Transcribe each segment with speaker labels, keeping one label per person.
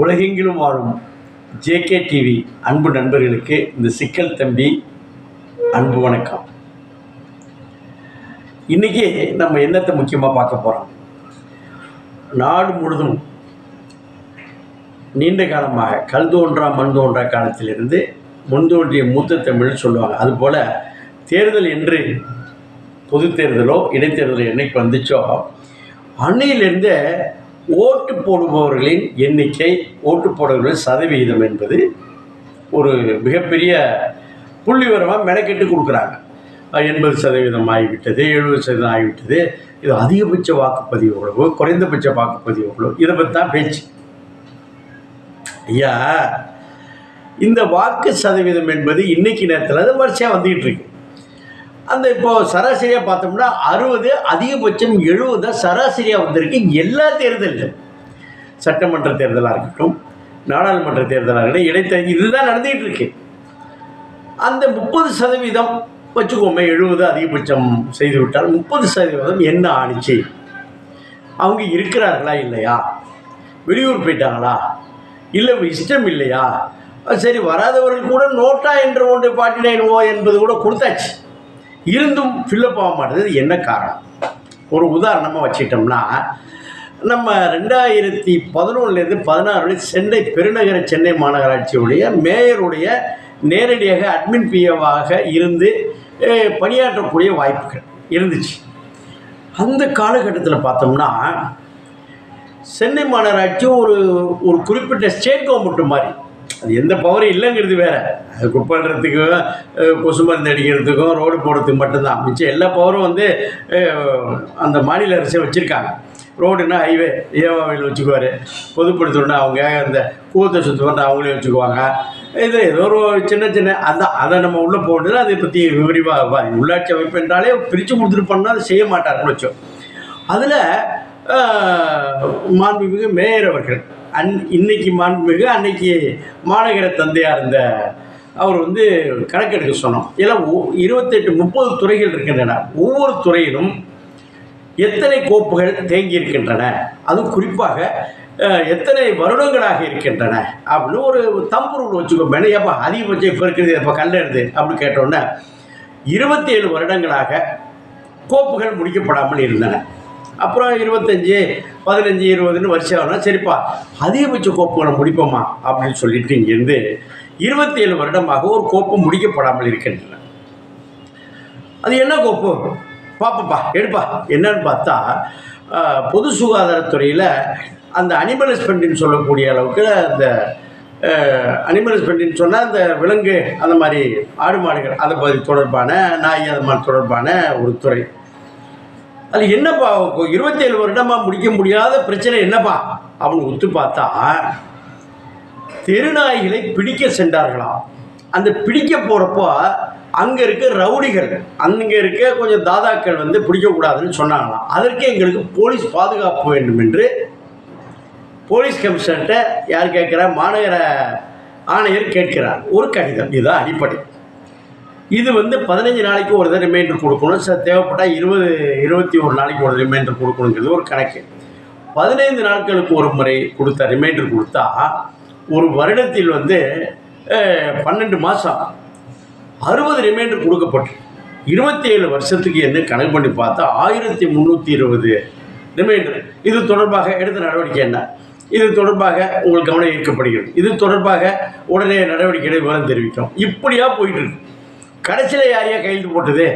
Speaker 1: உலகெங்கிலும் வாழும் JK TV அன்பு நண்பர்களுக்கு இந்த சிக்கல் தம்பி அன்பு வணக்கம். இன்றைக்கி நம்ம என்னத்தை முக்கியமாக பார்க்க போகிறோம். நாடு முழுதும் நீண்ட காலமாக கல் தோன்றா மண் தோன்றா காலத்திலிருந்து முன்தோன்றிய மூத்த தமிழ் சொல்லுவாங்க. அதுபோல் தேர்தல் என்று பொது தேர்தலோ இடைத்தேர்தலோ என்னைக்கு வந்துச்சோ அன்னையிலிருந்து ஓட்டு போடுபவர்களின் எண்ணிக்கை, ஓட்டு போடுபவர்களின் சதவிகிதம் என்பது ஒரு மிகப்பெரிய புள்ளிவரமாக மெனக்கெட்டு கொடுக்குறாங்க. 80% ஆகிவிட்டது, 70% ஆகிவிட்டது. இது அதிகபட்ச வாக்குப்பதிவு எவ்வளவு, குறைந்தபட்ச வாக்குப்பதிவு எவ்வளவு, இதை பற்றி தான் பேச்சு. ஐயா, இந்த வாக்கு சதவீதம் என்பது இன்றைக்கி நேரத்தில் அது வரிசையாக வந்துக்கிட்டு இருக்கு. அந்த இப்போது சராசரியாக பார்த்தோம்னா 60, அதிகபட்சம் 70 சராசரியாக வந்திருக்கு. எல்லா தேர்தலும், சட்டமன்ற தேர்தலாக இருக்கட்டும், நாடாளுமன்ற தேர்தலாக இருக்கட்டும், இடைத்தேர்தல், இதுதான் நடந்துகிட்டு இருக்கு. அந்த 30% வச்சுக்கோமே, 70 அதிகபட்சம் செய்துவிட்டால் 30% என்ன ஆணிச்சு? அவங்க இருக்கிறார்களா இல்லையா, வெளியூர் போயிட்டாங்களா, இல்லை இஷ்டம் இல்லையா, சரி வராதவர்கள் கூட நோட்டா என்று ஒன்று 49 என்பது கூட கொடுத்தாச்சு, இருந்தும் ஃபில்லப் ஆக மாட்டேது. என்ன காரணம்? ஒரு உதாரணமாக வச்சுக்கிட்டோம்னா, நம்ம 2011 16 சென்னை பெருநகர சென்னை மாநகராட்சியுடைய மேயருடைய நேரடியாக அட்மின் பிஏவாக இருந்து பணியாற்றக்கூடிய வாய்ப்புகள் இருந்துச்சு. அந்த காலகட்டத்தில் பார்த்தோம்னா சென்னை மாநகராட்சி ஒரு குறிப்பிட்ட ஸ்டேட் கவர்மெண்ட் மாதிரி, அது எந்த பவரும் இல்லைங்கிறது வேறு. அது குப்பைன்றதுக்கும் கொசு மருந்து அடிக்கிறதுக்கும் ரோடு போடுறதுக்கு மட்டும்தான். மிச்சம் எல்லா பவரும் அந்த மாநில அரசை வச்சுருக்காங்க. ரோடுன்னா ஹைவே ஏவாவில் வச்சுக்குவார், பொதுப்படுத்தணுன்னா அவங்க, அந்த கூவத்தை சுற்றுவாங்க அவங்களே வச்சுக்குவாங்க. இது ஏதோ ஒரு சின்ன அதை நம்ம உள்ளே போட்டு அதை பற்றி விரிவாக உள்ளாட்சி அமைப்பு என்றாலே பிரித்து கொடுத்துட்டு பண்ணால் அதை செய்ய மாட்டாருன்னு வச்சோம். அதில் மாண்புமிகு மேயர் அவர்கள் இன்னைக்கு மாண்புமிகு அன்னைக்கு மாநகர தந்தையாக இருந்த அவர் கணக்கெடுக்க சொன்னோம். எல்லாம் 28-30 துறைகள் இருக்கின்றன. ஒவ்வொரு துறையிலும் எத்தனை கோப்புகள் தேங்கி இருக்கின்றன, அதுவும் குறிப்பாக எத்தனை வருடங்களாக இருக்கின்றன அப்படின்னு ஒரு தம்புருள் வச்சுக்கோங்க. ஏப்பா அதிகபட்சம் இப்போ இருக்கிறது, இப்போ கல்லெடுது அப்படின்னு கேட்டோன்னே 27 வருடங்களாக கோப்புகள் முடிக்கப்படாமல் இருந்தன. அப்புறம் 25, 15, 20 வருஷம் ஆனால் சரிப்பா அதிகபட்ச கோப்புகளை முடிப்போமா அப்படின்னு சொல்லிட்டு இங்கேருந்து 27 வருடமாக ஒரு கோப்பு முடிக்கப்படாமல் இருக்கின்றன. அது என்ன கோப்பு பாப்பப்பா எடுப்பா என்னன்னு பார்த்தா, பொது சுகாதாரத்துறையில் அந்த அனிமல் ஹஸ்பண்ட்ரின்னு சொல்லக்கூடிய அளவுக்கு, அந்த அனிமல் ஹஸ்பண்ட்ரின்னு சொன்னால் அந்த விலங்கு, அந்த மாதிரி ஆடு மாடுகள், அதை பற்றி தொடர்பான, நாய் அது மாதிரி தொடர்பான ஒரு துறை. அது என்னப்பா 27 வருடமாக முடிக்க முடியாத பிரச்சனை என்னப்பா அப்படின்னு ஒத்து பார்த்தா, தெருநாய்களை பிடிக்க சென்றார்களாம். அந்த பிடிக்க போகிறப்போ அங்கே இருக்க ரவுடிகள், அங்கே இருக்க கொஞ்சம் தாதாக்கள் பிடிக்கக்கூடாதுன்னு சொன்னாங்களாம். அதற்கு எங்களுக்கு போலீஸ் பாதுகாப்பு வேண்டும் என்று போலீஸ் கமிஷனர்கிட்ட யார் கேட்குறார், மாநகர ஆணையர் கேட்கிறார். ஒரு கடிதம், இதுதான் அடிப்படை. இது 15 நாளைக்கு ஒரு தடவை ரிமைண்டர் கொடுக்கணும், தேவைப்பட்டால் 20-21 நாளைக்கு ஒரு ரிமைண்டர் கொடுக்கணுங்கிறது ஒரு கணக்கு. 15 நாட்களுக்கு ஒரு முறை கொடுத்த ரிமைண்டர் கொடுத்தா ஒரு வருடத்தில் 12 மாதம் 60 ரிமைண்டர் கொடுக்கப்பட்டு 27 வருஷத்துக்கு என்ன கணக்கு பண்ணி பார்த்தா 1320 ரிமைண்டர். இது தொடர்பாக எடுத்த நடவடிக்கை என்ன, இது தொடர்பாக உங்களுக்கு கவனம் ஈர்க்கப்படுகிறது, இது தொடர்பாக உடனே நடவடிக்கைகளை விவரம் தெரிவிக்கும். இப்படியா போயிட்டு இருக்கு. கடைசியில் யாரையா கையெழுத்து போட்டது,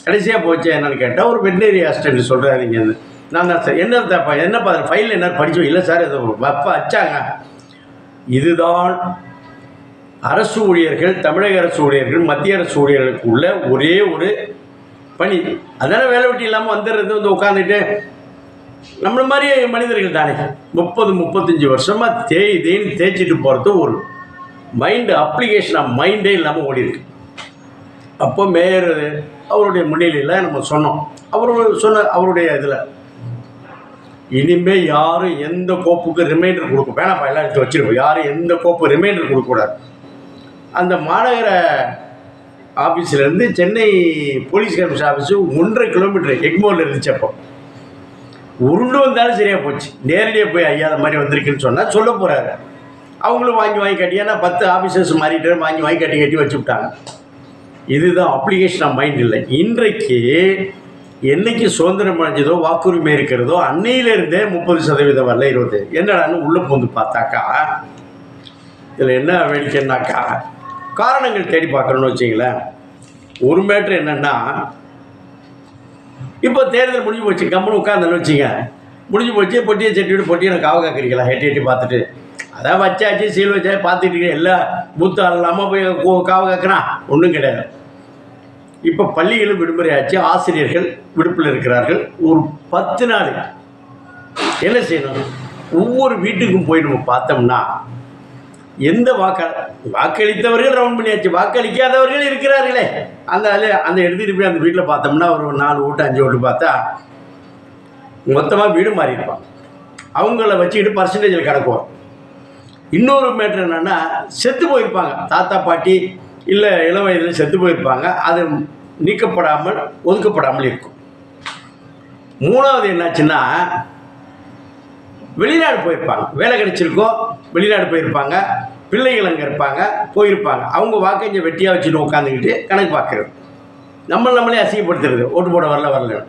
Speaker 1: கடைசியாக போச்சு என்னன்னு கேட்டால் ஒரு வெட்டினரி அசிஸ்டன்ட் சொல்கிறாரு. இங்கே நான் தான் சார், என்ன தப்பா, என்னப்பா அதில் ஃபைலில் என்ன படித்தோம், இல்லை சார் இதை அப்பா வச்சாங்க. இதுதான் அரசு ஊழியர்கள், தமிழக அரசு ஊழியர்கள், மத்திய அரசு ஊழியர்களுக்கு உள்ள ஒரே ஒரு பணி. அதனால வேலை வெட்டி இல்லாமல் வந்துடுறது, உட்காந்துட்டு நம்மள மாதிரி மனிதர்கள் தானே 30-35 வருஷமாக தேய்ச்சிட்டு போகிறது ஒரு மைண்டு அப்ளிகேஷன் ஆஃப் மைண்டே இல்லாமல் ஓடி இருக்கு. அப்போ மேயர் அவருடைய முன்னிலையில் நம்ம சொன்னோம். அவருடைய இதில் இனிமேல் யாரும் எந்த கோப்புக்கு ரிமைண்டர் கொடுக்க வேணாப்பா, எல்லாம் எடுத்து வச்சுருக்கோம், யாரும் எந்த கோப்பு ரிமைண்டர் கொடுக்கக்கூடாது. அந்த மாநகர ஆஃபீஸ்லேருந்து Chennai police commission office 1.5 kilometre எக்மோரில் இருந்துச்சு. அப்போ உருண்டு வந்தாலும் சரியாக போச்சு. நேரடியாக போய் ஐயா அந்த மாதிரி வந்திருக்குன்னு சொன்னால் சொல்ல போகிறாரு. அவங்களும் வாங்கி வாங்கி கட்டி, ஏன்னா 10 ஆஃபீஸர்ஸ் மாறிட்டு வாங்கி வாங்கி கட்டி கட்டி வச்சு விட்டாங்க. இதுதான் அப்ளிகேஷன் ஆஃப் மைண்ட் இல்லை. இன்றைக்கு என்னைக்கு சுதந்திரம் அடைஞ்சதோ வாக்குரிமை இருக்கிறதோ அன்னையிலேருந்தே 30% வரல 20. என்னடான்னு உள்ளே போந்து பார்த்தாக்கா இதில் என்ன வேடிக்கைன்னாக்கா காரணங்கள் தேடி பார்க்கணுன்னு வச்சிங்களேன். ஒரு மேட்ரு என்னென்னா, இப்போ தேர்தல் முடிஞ்சு போச்சு, கம்முன்னு உட்காந்துன்னு வச்சுங்க, முடிஞ்சு போச்சு, பொட்டியை சட்டியோடு பொட்டியை நான் காவ காக்கிறீங்களா எட்டி எட்டி பார்த்துட்டு, அதான் வச்சாச்சு சீல் வச்சா பார்த்துட்டு எல்லா பூத்தால் இல்லாமல் போய் காவ காக்கிறான், ஒன்றும் கிடையாது. இப்போ பள்ளிகளும் விடுமுறை ஆச்சு, ஆசிரியர்கள் விடுப்பில் இருக்கிறார்கள். ஒரு 10 நாள் என்ன செய்யணும்? ஒவ்வொரு வீட்டுக்கும் போய் நம்ம பார்த்தோம்னா எந்த வாக்களித்தவர்கள் ரவுண்ட் பண்ணியாச்சு, வாக்களிக்காதவர்கள் இருக்கிறார்களே அந்த எடுத்துகிட்டு போய் அந்த வீட்டில் பார்த்தோம்னா ஒரு 4 ஓட்டு 5 ஓட்டு பார்த்தா மொத்தமாக வீடு மாறி இருப்பாங்க. அவங்கள வச்சுக்கிட்டு பர்சன்டேஜில் கிடக்கும். இன்னொரு மேட்ரு என்னென்னா, செத்து போயிருப்பாங்க, தாத்தா பாட்டி இல்லை இளம் வயதில் செத்து போயிருப்பாங்க, அது நீக்கப்படாமல் ஒதுக்கப்படாமல் இருக்கும். 3வது என்னாச்சுன்னா, வெளிநாடு போயிருப்பாங்க, வேலை கிடைச்சிருக்கோம், வெளிநாடு போயிருப்பாங்க, பிள்ளைகள் அங்கே இருப்பாங்க, போயிருப்பாங்க, அவங்க வாக்கு இங்கே வெட்டியாக வச்சுட்டு உட்காந்துக்கிட்டு கணக்கு பார்க்குறது, நம்மளே அசிங்கப்படுத்துறது, ஓட்டு போட வரல.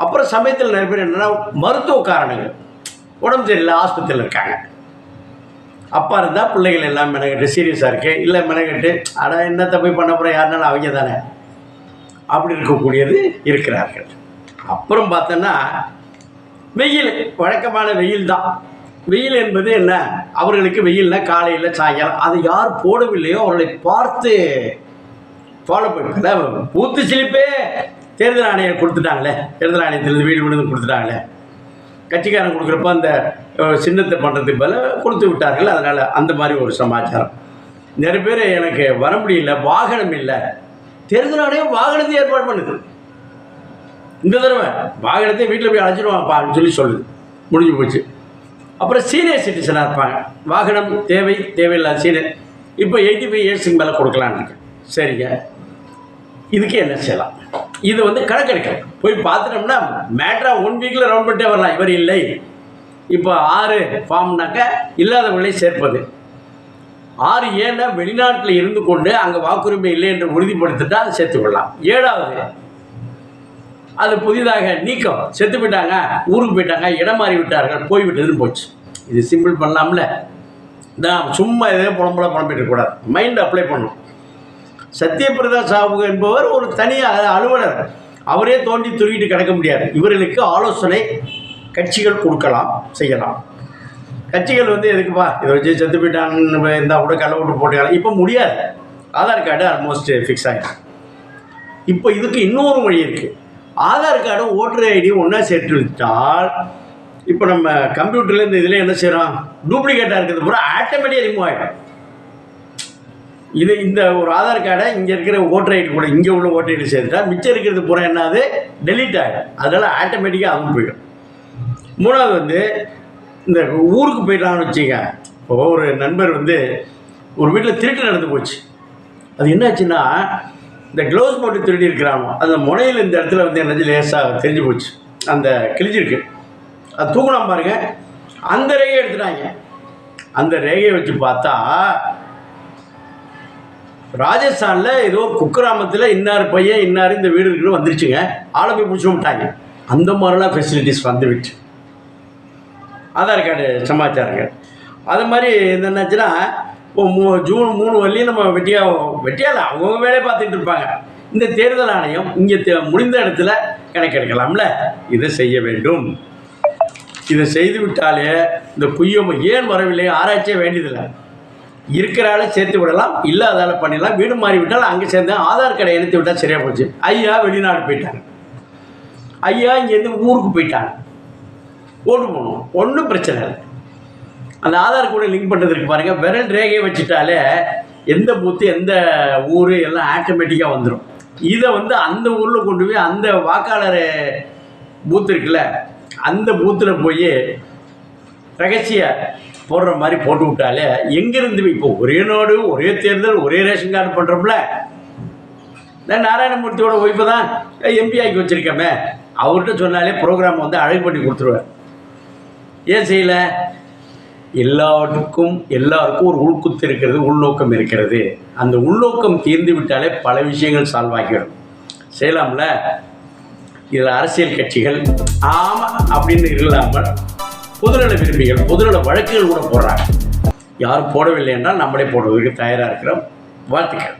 Speaker 1: அப்புறம் சமயத்தில் நிறைய பேர் என்னென்னா, மருத்துவ காரணங்கள், உடம்பு சரியில்லை, ஆஸ்பத்திரியில் இருக்காங்க. அப்பா இருந்தால் பிள்ளைகள் எல்லாம் மெனகட்டு சீரியஸாக இருக்கு, இல்லை மெனகட்டு ஆனால் என்னத்தை போய் பண்ண போகிற, யாருனாலும் அவங்க தானே, அப்படி இருக்கக்கூடியது இருக்கிறார்கள். அப்புறம் பார்த்தோன்னா வெயில், வழக்கமான வெயில் தான். வெயில் என்பது என்ன, அவர்களுக்கு வெயில்னா காலையில் சாயங்காலம், அது யார் போடவில்லையோ அவர்களை பார்த்து ஃபாலோ பண்ணல. பூத்து சிலிப்பே தேர்தல் ஆணையம் கொடுத்துட்டாங்களே, தேர்தல் ஆணையத்திலிருந்து வீடு விழுந்து கொடுத்துட்டாங்களே, கட்சிக்காரன் கொடுக்குறப்ப அந்த சின்னத்தை பண்ணுறதுக்கு பதில் கொடுத்து விட்டார்கள். அதனால் அந்த மாதிரி ஒரு சமாச்சாரம். நிறைய பேர் எனக்கு வர முடியல, வாகனம் இல்லை, தேர்தல் ஆணையம் வாகனத்தை ஏற்பாடு பண்ணுது. இந்த தடவை வாகனத்தை வீட்டில் போய் அழைச்சிடுவாங்கப்பா அப்படின்னு சொல்லுது, முடிஞ்சு போச்சு. அப்புறம் சீனியர் சிட்டிசனாக இருப்பாங்க, வாகனம் தேவையில்லாத சீனியர், இப்போ 85 இயர்ஸுக்கு மேலே கொடுக்கலான்னு இருக்கு. சரிங்க, இதுக்கு என்ன செய்யலாம்? இது கணக்கெடுக்கணும். போய் பார்த்துட்டோம்னா மேட்ரா 1 வீக்கில் ரவுண்ட் பண்ணிட்டே வரலாம். இவர் இல்லை, இப்போ 6 ஃபார்ம்னாக்க இல்லாதவர்களை சேர்ப்பது. 6 ஏன்னா வெளிநாட்டில் இருந்து கொண்டு அங்கே வாக்குரிமை இல்லை என்று உறுதிப்படுத்திட்டா அதை சேர்த்துக்கொள்ளலாம். 7வது அது புதிதாக நீக்கம், செத்து போயிட்டாங்க, ஊருக்கு போயிட்டாங்க, இடம் மாறி விட்டார்கள், போய்விட்டதுன்னு போச்சு. இது சிம்பிள் பண்ணலாம்ல, தான் சும்மா எதே புலம்பிட்டு இருக்கக்கூடாது, மைண்ட் அப்ளை பண்ணணும். சத்யபிரதா சாஹூ என்பவர் ஒரு தனி அலுவலர், அவரே தோண்டி துருகிட்டு கிடக்க முடியாது. இவர்களுக்கு ஆலோசனை கட்சிகள் கொடுக்கலாம், செய்யலாம். கட்சிகள் எதுக்குப்பா இதை வச்சு செத்து போயிட்டான்னு இருந்தால் கூட கள்ள ஓட்டு போட்டுக்கலாம், இப்போ முடியாது. ஆதார் கார்டு ஆல்மோஸ்ட் ஃபிக்ஸ் ஆகிடும். இப்போ இதுக்கு இன்னொரு வழி இருக்குது. ஆதார் கார்டும் ஓட்டர் ஐடி ஒன்றா சேர்த்து வச்சால், இப்போ நம்ம கம்ப்யூட்டரில் இந்த இதில் என்ன செய்கிறோம், டூப்ளிகேட்டாக இருக்கிறது பூரா ஆட்டோமேட்டிக்காக ரிமூவ் ஆகிடும். இந்த ஒரு ஆதார் கார்டை இங்கே இருக்கிற ஓட்டர் ஐடி கூட இங்கே உள்ள ஓட்டர் ஐடி சேர்த்துட்டா மிச்சம் இருக்கிறது பூரா என்னது டெலீட் ஆகிடும். அதனால் ஆட்டோமேட்டிக்காக அதுவும் போயிடும். 3வது இந்த ஊருக்கு போயிடலாம்னு வச்சுங்க. இப்போ ஒரு நண்பர் ஒரு வீட்டில் திருட்டு நடந்து போச்சு. அது என்னாச்சுன்னா, இந்த க்ளவுஸ் போட்டு திருடி இருக்கிறாங்க, அந்த முனையில் இந்த இடத்துல என்னது லேசாக தெரிஞ்சு போச்சு, அந்த கிழிஞ்சிருக்கு. அது தூக்கணும் பாருங்க, அந்த ரேகையை எடுத்துட்டாங்க. அந்த ரேகையை வச்சு பார்த்தா ராஜஸ்தானில் ஏதோ குக்கிராமத்தில் இன்னார் பையன் இன்னார் இந்த வீடு இருக்குன்னு வந்துருச்சுங்க, ஆளை போய் பிடிச்சி விட்டாங்க. அந்த மாதிரிலாம் ஃபெசிலிட்டிஸ் வந்துவிட்டு ஆதார் கார்டு சமாச்சாரங்கள். அது மாதிரி என்னாச்சுன்னா, இப்போ ஜூன் 3 வரலையும் நம்ம வெட்டியால் அவங்க வேலையை பார்த்துட்டு இருப்பாங்க. இந்த தேர்தல் ஆணையம் இங்கே முடிந்த இடத்துல கணக்கெடுக்கலாம்ல, இதை செய்ய வேண்டும். இதை செய்து விட்டாலே இந்த குய்யம் ஏன் வரவில்லை ஆராய்ச்சியே வேண்டியதில்லை. இருக்கிறால சேர்த்து விடலாம், இல்லாதால பண்ணிடலாம். வீடு மாறி விட்டால் அங்கே சேர்ந்து ஆதார் கார்டை இணைத்து விட்டால் சரியாக போச்சு. ஐயா வெளிநாடு போயிட்டாங்க, ஐயா இங்கேருந்து ஊருக்கு போயிட்டாங்க, ஓட்டு போகணும், ஒன்றும் பிரச்சனை இல்லை. அந்த ஆதார் கூட லிங்க் பண்ணுறதுக்கு பாருங்கள், விரல் ரேகையை வச்சுட்டாலே எந்த பூத்து எந்த ஊர் எல்லாம் ஆட்டோமேட்டிக்காக வந்துடும். இதை அந்த ஊரில் கொண்டு போய் அந்த வாக்காளர் பூத்து இருக்குல்ல, அந்த பூத்தில் போய் ரகசிய போடுற மாதிரி போட்டு விட்டாலே எங்கேருந்து இப்போ ஒரே நாடு ஒரே தேர்தல் ஒரே ரேஷன் கார்டு பண்ணுறோம்ல. நான் நாராயணமூர்த்தியோட ஒய்ஃபை தான் எம்பி ஆக்கி வச்சுருக்கேமே, அவர்கிட்ட சொன்னாலே ப்ரோக்ராம் அழகு பண்ணி கொடுத்துருவார். ஏன் செய்யலை? எல்லாருக்கும் ஒரு உள்குத்து இருக்கிறது, உள்நோக்கம் இருக்கிறது. அந்த உள்நோக்கம் தீர்ந்து விட்டாலே பல விஷயங்கள் சால்வ் ஆகிடும். செய்யலாம்ல. இதில் அரசியல் கட்சிகள் ஆமாம் அப்படின்னு இல்லாமல் பொதுநல விரும்பிகள் பொதுநல வழக்குகள் கூட போடுறாங்க. யாரும் போடவில்லை என்றால் நம்மளே போடுவதற்கு தயாராக இருக்கிறோம். வாழ்த்துக்கள்.